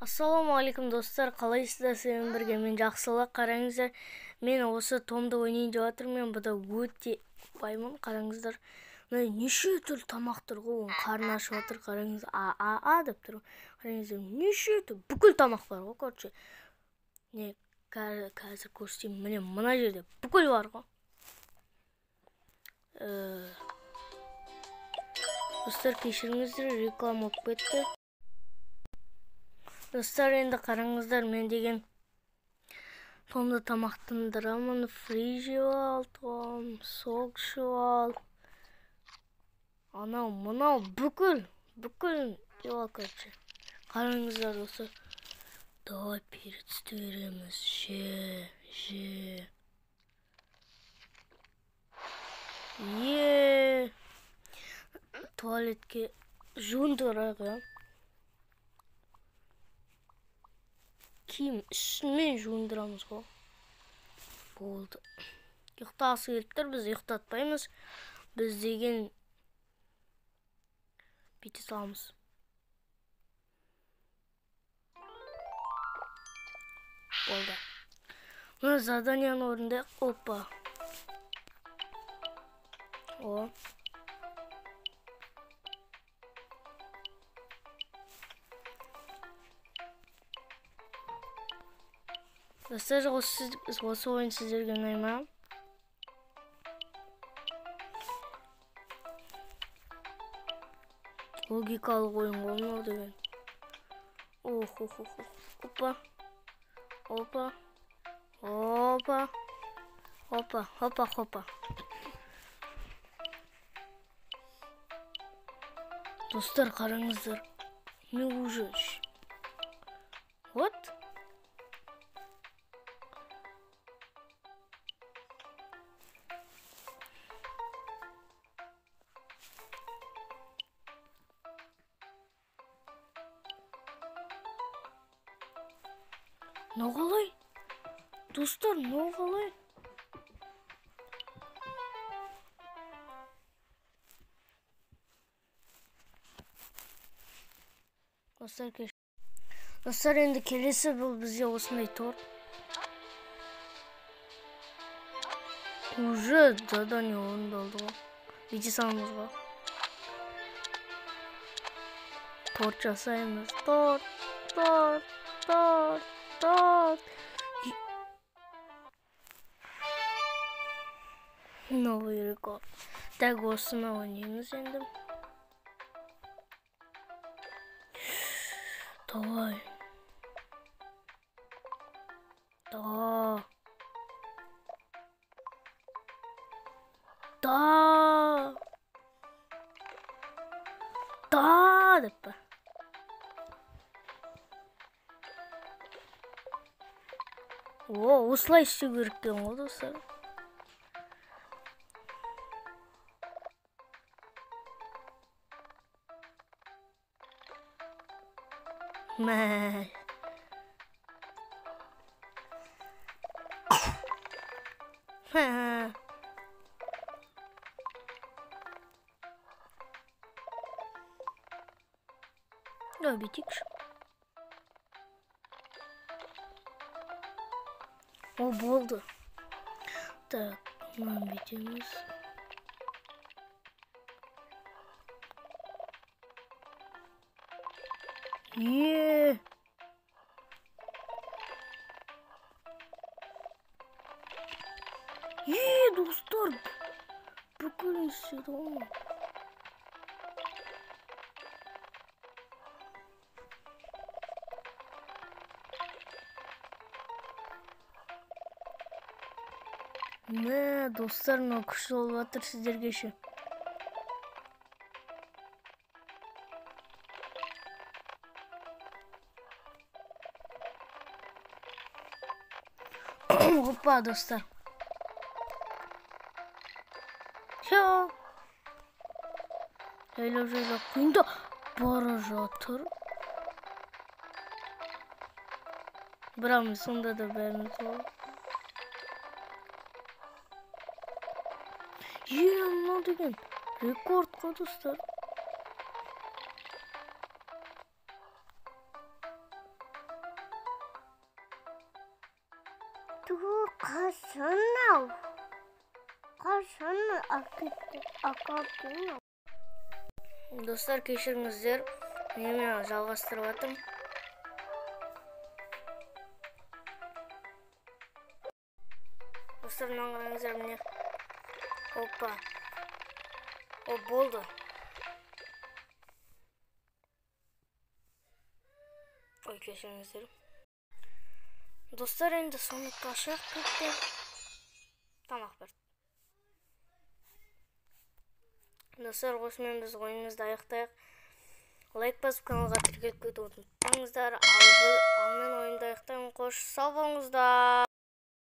Ассалаумағалейкум достар, қалайсыздар? Сіздермен бірге мен жақсылық. Қараңыздар, мен осы Томды ойнайын деп жатырмын. Бұда өте баймын. Қараңыздар, неше түрлі тамақ тұр ғой, қарны ашып жатыр. Қараңыз, деп тұр. Қараңыздар, неше түрлі бүкіл тамақ бар ғой, короче. Не қазір көрсетейін, міне мына жерде бүкіл бар ғой. Достар, кешіріңіздер, реклама болып кетті. Достар, енді қараңыздар, мен деген Томды тамақтандырамын. Фри жеп ал, Том, сок ішіп ал. Анау, мынау бүкіл жеп ал, короче. Қараңыздар, достар. Давай перецті береміз. Же. Туалетке жуындырайық, ja. Киім үстімен жуындырамыз ғой. Болды. Ұйықтағысы келіп тұр, біз ұйықтатпаймыз. Біз деген бүйте саламыз. Болды. Мына заданияны орындайық. Опа. О. Достар, осы ойын сіздерге ұнай ма? Логикалық ойын ғой мынау деген. Опа. Достар, қараңыздар. Не уже? Вот. Ноғалай? Достар, ноғалай? Достар, енді келесі бұл бізде осындай торт. Уже задание орындалды ғой. Бүйте саламыз ғой. Торт жасаймыз. Торт. Новый рекорд. Так, осыны ойнаймыз енді. Давай. Да, деп па. Осылай істеу керек деген ғой, достар. Да, битикш. О, болды. Так, мынаны бүйтеміз. Достар, бүкіл істеді ғой. Достар, мынау күшті болып жатыр сіздерге ше. Опа, достар. Жайлап құйында бара жатыр. Бірақ сонда да бәріміз ғой. Мынау деген рекорд қой, достар. Tuh kasana. Kasana akakina. Достар, кешіріңіздер, мен жалғастырып жатырмын. Достар, мынаны қараңыздар, міне. Опа. О, болды. Ой, кешіріңіздер. Достар, енді соны ташақ кетті. Тамақ берді. Достар, осымен біз ойынымызды аяқтайық. Лайк басып каналға тіркеліп кетуді ұмытпаңыздар. Ал мен ойынды аяқтаймын. Қош сау болыңыздар.